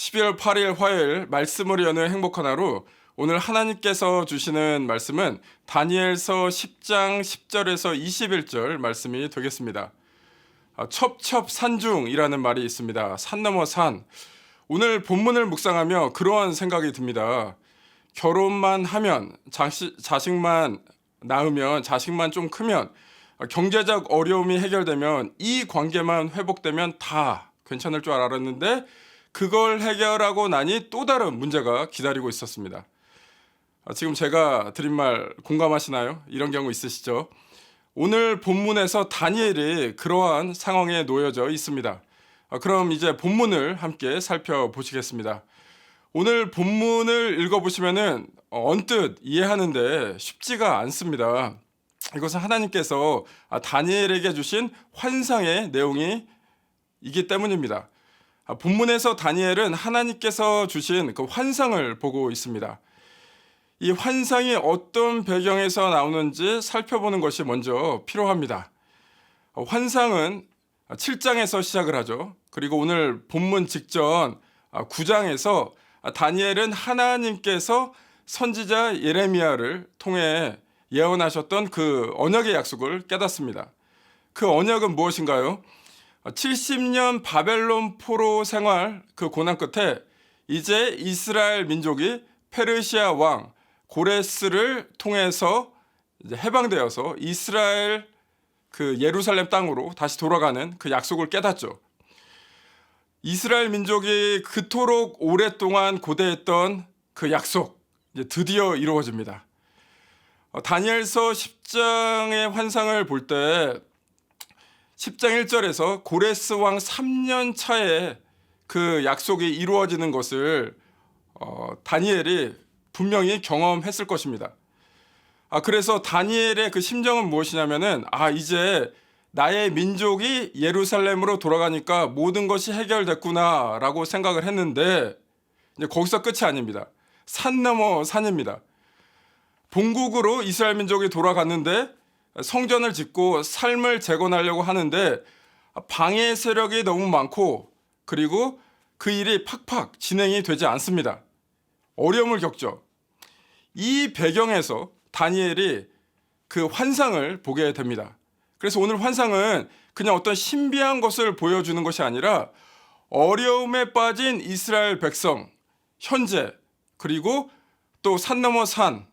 12월 8일 화요일 말씀으로 여는 행복한 하루. 오늘 하나님께서 주시는 말씀은 다니엘서 10장 10절에서 21절 말씀이 되겠습니다. 첩첩산중이라는 말이 있습니다. 산 넘어 산. 오늘 본문을 묵상하며 그러한 생각이 듭니다. 결혼만 하면, 자식만 낳으면, 자식만 좀 크면, 경제적 어려움이 해결되면, 이 관계만 회복되면 다 괜찮을 줄 알았는데 그걸 해결하고 나니 또 다른 문제가 기다리고 있었습니다. 지금 제가 드린 말 공감하시나요? 이런 경우 있으시죠? 오늘 본문에서 다니엘이 그러한 상황에 놓여져 있습니다. 그럼 이제 본문을 함께 살펴보시겠습니다. 오늘 본문을 읽어보시면은 언뜻 이해하는데 쉽지가 않습니다. 이것은 하나님께서 다니엘에게 주신 환상의 내용이기 때문입니다. 본문에서 다니엘은 하나님께서 주신 그 환상을 보고 있습니다. 이 환상이 어떤 배경에서 나오는지 살펴보는 것이 먼저 필요합니다. 환상은 7장에서 시작을 하죠. 그리고 오늘 본문 직전 9장에서 다니엘은 하나님께서 선지자 예레미야를 통해 예언하셨던 그 언약의 약속을 깨닫습니다. 그 언약은 무엇인가요? 70년 바벨론 포로 생활 그 고난 끝에 이제 이스라엘 민족이 페르시아 왕 고레스를 통해서 이제 해방되어서 이스라엘 그 예루살렘 땅으로 다시 돌아가는 그 약속을 깨닫죠. 이스라엘 민족이 그토록 오랫동안 고대했던 그 약속 이제 드디어 이루어집니다. 다니엘서 10장의 환상을 볼 때 10장 1절에서 고레스 왕 3년 차에 그 약속이 이루어지는 것을 다니엘이 분명히 경험했을 것입니다. 그래서 다니엘의 그 심정은 무엇이냐면은 이제 나의 민족이 예루살렘으로 돌아가니까 모든 것이 해결됐구나 라고 생각을 했는데 이제 거기서 끝이 아닙니다. 산 넘어 산입니다. 본국으로 이스라엘 민족이 돌아갔는데 성전을 짓고 삶을 재건하려고 하는데 방해 세력이 너무 많고 그리고 그 일이 팍팍 진행이 되지 않습니다. 어려움을 겪죠. 이 배경에서 다니엘이 그 환상을 보게 됩니다. 그래서 오늘 환상은 그냥 어떤 신비한 것을 보여주는 것이 아니라 어려움에 빠진 이스라엘 백성, 현재 그리고 또 산 넘어 산,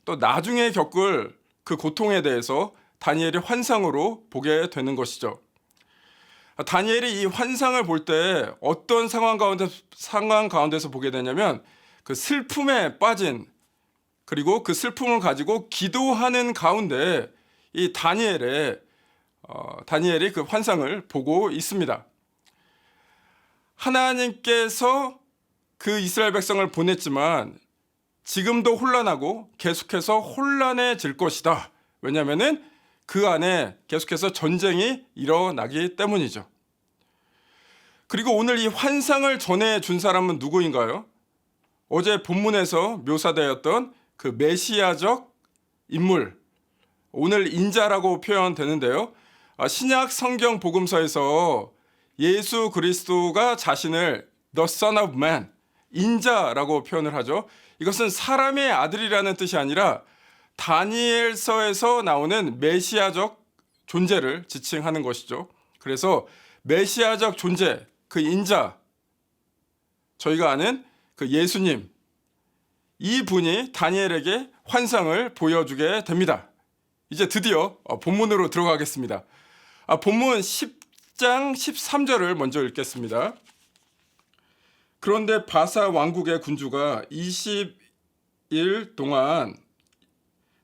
또 나중에 겪을 그 고통에 대해서 다니엘이 환상으로 보게 되는 것이죠. 다니엘이 이 환상을 볼 때 어떤 상황 가운데서 보게 되냐면 그 슬픔에 빠진 그리고 그 슬픔을 가지고 기도하는 가운데 이 다니엘이 그 환상을 보고 있습니다. 하나님께서 그 이스라엘 백성을 보냈지만 지금도 혼란하고 계속해서 혼란해질 것이다. 왜냐하면 그 안에 계속해서 전쟁이 일어나기 때문이죠. 그리고 오늘 이 환상을 전해준 사람은 누구인가요? 어제 본문에서 묘사되었던 그 메시아적 인물, 오늘 인자라고 표현되는데요. 신약 성경 복음서에서 예수 그리스도가 자신을 The Son of Man, 인자라고 표현을 하죠. 이것은 사람의 아들이라는 뜻이 아니라 다니엘서에서 나오는 메시아적 존재를 지칭하는 것이죠. 그래서 메시아적 존재, 그 인자, 저희가 아는 그 예수님, 이 분이 다니엘에게 환상을 보여주게 됩니다. 이제 드디어 본문으로 들어가겠습니다. 본문 10장 13절을 먼저 읽겠습니다. 그런데 바사 왕국의 군주가 20일 동안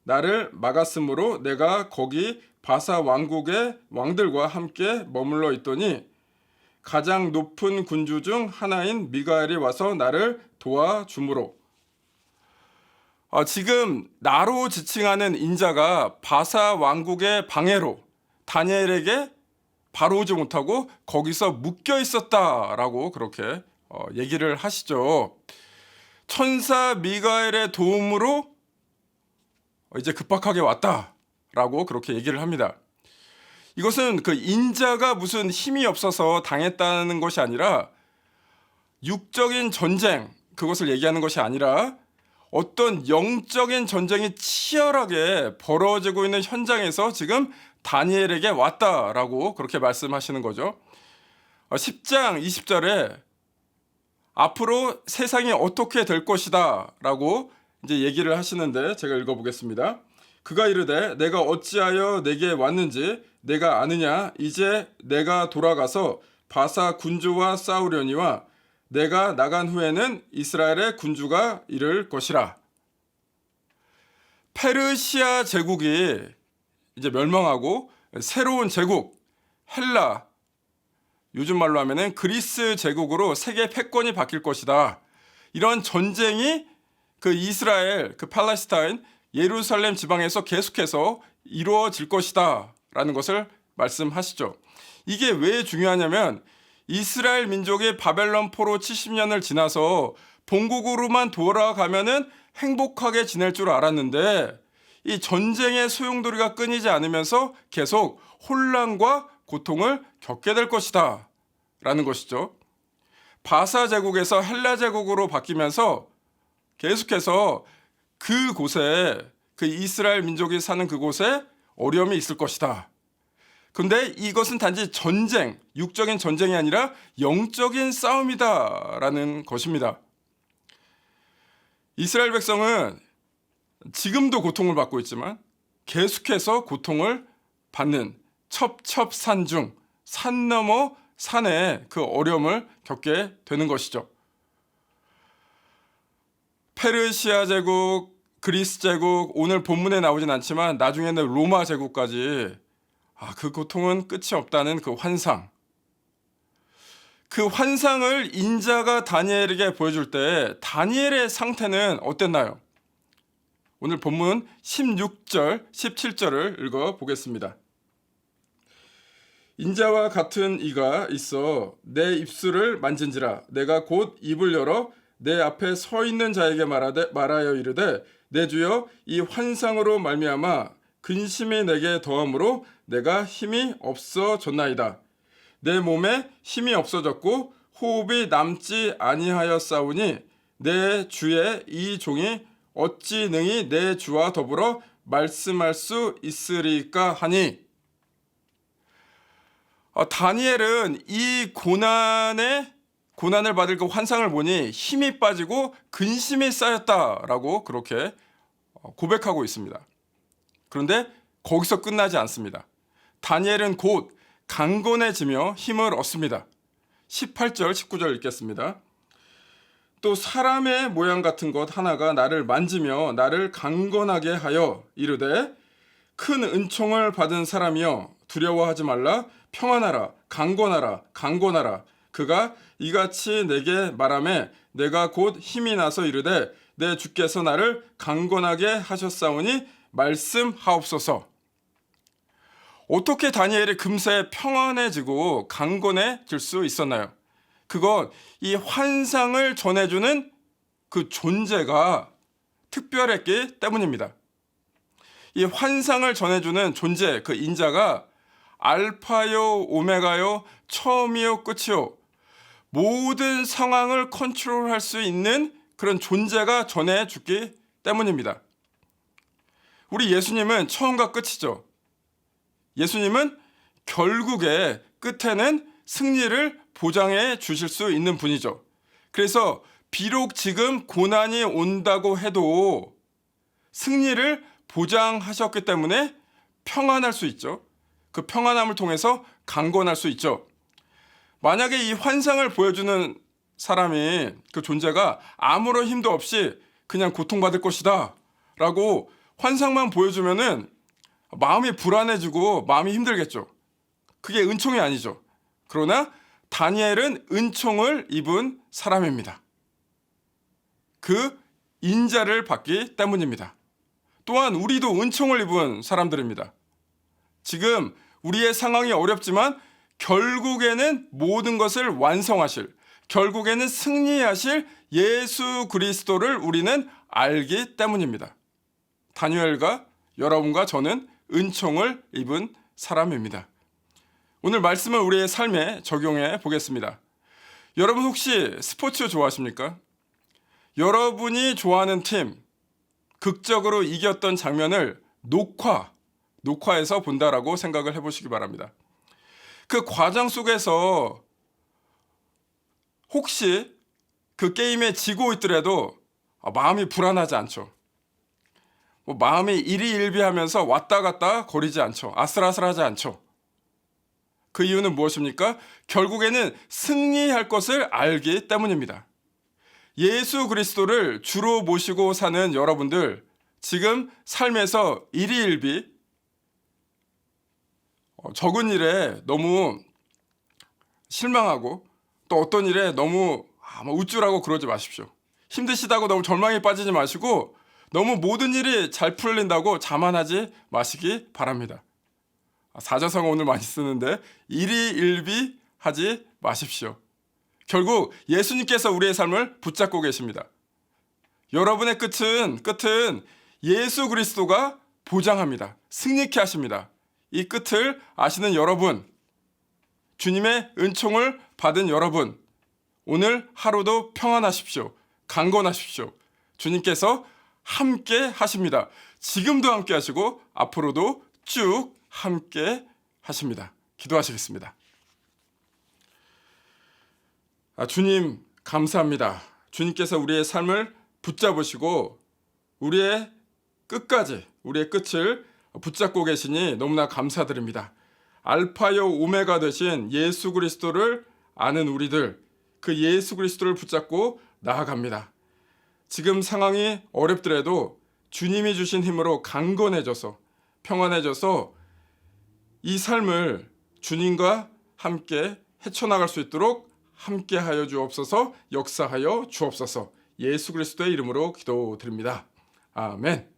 나를 막았으므로 내가 거기 바사 왕국의 왕들과 함께 머물러 있더니 가장 높은 군주 중 하나인 미가엘이 와서 나를 도와주므로. 지금 나로 지칭하는 인자가 바사 왕국의 방해로 다니엘에게 바로 오지 못하고 거기서 묶여 있었다라고 그렇게 얘기를 하시죠. 천사 미가엘의 도움으로 이제 급박하게 왔다라고 그렇게 얘기를 합니다. 이것은 그 인자가 무슨 힘이 없어서 당했다는 것이 아니라 육적인 전쟁, 그것을 얘기하는 것이 아니라 어떤 영적인 전쟁이 치열하게 벌어지고 있는 현장에서 지금 다니엘에게 왔다라고 그렇게 말씀하시는 거죠. 10장 20절에 앞으로 세상이 어떻게 될 것이다 라고 이제 얘기를 하시는데 제가 읽어보겠습니다. 그가 이르되 내가 어찌하여 내게 왔는지 내가 아느냐. 이제 내가 돌아가서 바사 군주와 싸우려니와 내가 나간 후에는 이스라엘의 군주가 이를 것이라. 페르시아 제국이 이제 멸망하고 새로운 제국 헬라, 요즘 말로 하면은 그리스 제국으로 세계 패권이 바뀔 것이다. 이런 전쟁이 그 이스라엘, 그 팔레스타인, 예루살렘 지방에서 계속해서 이루어질 것이다 라는 것을 말씀하시죠. 이게 왜 중요하냐면 이스라엘 민족이 바벨론 포로 70년을 지나서 본국으로만 돌아가면은 행복하게 지낼 줄 알았는데 이 전쟁의 소용돌이가 끊이지 않으면서 계속 혼란과 고통을 겪게 될 것이다 라는 것이죠. 바사 제국에서 헬라 제국으로 바뀌면서 계속해서 그곳에 그 이스라엘 민족이 사는 그곳에 어려움이 있을 것이다. 근데 이것은 단지 전쟁, 육적인 전쟁이 아니라 영적인 싸움이다라는 것입니다. 이스라엘 백성은 지금도 고통을 받고 있지만 계속해서 고통을 받는 첩첩산중, 산 넘어 산에 그 어려움을 겪게 되는 것이죠. 페르시아 제국, 그리스 제국, 오늘 본문에 나오진 않지만 나중에는 로마 제국까지 그 고통은 끝이 없다는 그 환상. 그 환상을 인자가 다니엘에게 보여줄 때 다니엘의 상태는 어땠나요? 오늘 본문 16절, 17절을 읽어보겠습니다. 인자와 같은 이가 있어 내 입술을 만진지라. 내가 곧 입을 열어 내 앞에 서 있는 자에게 말하여 이르되 내 주여 이 환상으로 말미암아 근심이 내게 더함으로 내가 힘이 없어졌나이다. 내 몸에 힘이 없어졌고 호흡이 남지 아니하였사오니 내 주의 이 종이 어찌 능히 내 주와 더불어 말씀할 수 있으리까 하니. 다니엘은 이 고난을 받을 그 환상을 보니 힘이 빠지고 근심이 쌓였다라고 그렇게 고백하고 있습니다. 그런데 거기서 끝나지 않습니다. 다니엘은 곧 강건해지며 힘을 얻습니다. 18절, 19절 읽겠습니다. 또 사람의 모양 같은 것 하나가 나를 만지며 나를 강건하게 하여 이르되 큰 은총을 받은 사람이여 두려워하지 말라. 평안하라. 강건하라. 강건하라. 그가 이같이 내게 말하매 내가 곧 힘이 나서 이르되 내 주께서 나를 강건하게 하셨사오니 말씀하옵소서. 어떻게 다니엘이 금세 평안해지고 강건해질 수 있었나요? 그건 이 환상을 전해주는 그 존재가 특별했기 때문입니다. 이 환상을 전해주는 존재, 그 인자가 알파요 오메가요 처음이요 끝이요 모든 상황을 컨트롤할 수 있는 그런 존재가 전해주기 때문입니다. 우리 예수님은 처음과 끝이죠. 예수님은 결국에 끝에는 승리를 보장해 주실 수 있는 분이죠. 그래서 비록 지금 고난이 온다고 해도 승리를 보장하셨기 때문에 평안할 수 있죠. 그 평안함을 통해서 강건할 수 있죠. 만약에 이 환상을 보여주는 사람이, 그 존재가 아무런 힘도 없이 그냥 고통받을 것이다 라고 환상만 보여주면은 마음이 불안해지고 마음이 힘들겠죠. 그게 은총이 아니죠. 그러나 다니엘은 은총을 입은 사람입니다. 그 인자를 받기 때문입니다. 또한 우리도 은총을 입은 사람들입니다. 지금 우리의 상황이 어렵지만 결국에는 모든 것을 완성하실, 결국에는 승리하실 예수 그리스도를 우리는 알기 때문입니다. 다니엘과 여러분과 저는 은총을 입은 사람입니다. 오늘 말씀을 우리의 삶에 적용해 보겠습니다. 여러분 혹시 스포츠 좋아하십니까? 여러분이 좋아하는 팀 극적으로 이겼던 장면을 녹화해서 본다라고 생각을 해보시기 바랍니다. 그 과정 속에서 혹시 그 게임에 지고 있더라도 마음이 불안하지 않죠. 마음이 일희일비하면서 왔다 갔다 거리지 않죠. 아슬아슬하지 않죠. 그 이유는 무엇입니까? 결국에는 승리할 것을 알기 때문입니다. 예수 그리스도를 주로 모시고 사는 여러분들, 지금 삶에서 일희일비 적은 일에 너무 실망하고 또 어떤 일에 너무 우쭐하고 그러지 마십시오. 힘드시다고 너무 절망에 빠지지 마시고 너무 모든 일이 잘 풀린다고 자만하지 마시기 바랍니다. 사자성어 오늘 많이 쓰는데 일희일비 하지 마십시오. 결국 예수님께서 우리의 삶을 붙잡고 계십니다. 여러분의 끝은 예수 그리스도가 보장합니다. 승리케 하십니다. 이 끝을 아시는 여러분, 주님의 은총을 받은 여러분, 오늘 하루도 평안하십시오. 강건하십시오. 주님께서 함께 하십니다. 지금도 함께 하시고 앞으로도 쭉 함께 하십니다. 기도하시겠습니다. 주님 감사합니다. 주님께서 우리의 삶을 붙잡으시고 우리의 끝을 붙잡고 계시니 너무나 감사드립니다. 알파요 오메가 되신 예수 그리스도를 아는 우리들, 그 예수 그리스도를 붙잡고 나아갑니다. 지금 상황이 어렵더라도 주님이 주신 힘으로 강건해져서 평안해져서 이 삶을 주님과 함께 헤쳐나갈 수 있도록 함께하여 주옵소서, 역사하여 주옵소서. 예수 그리스도의 이름으로 기도드립니다. 아멘.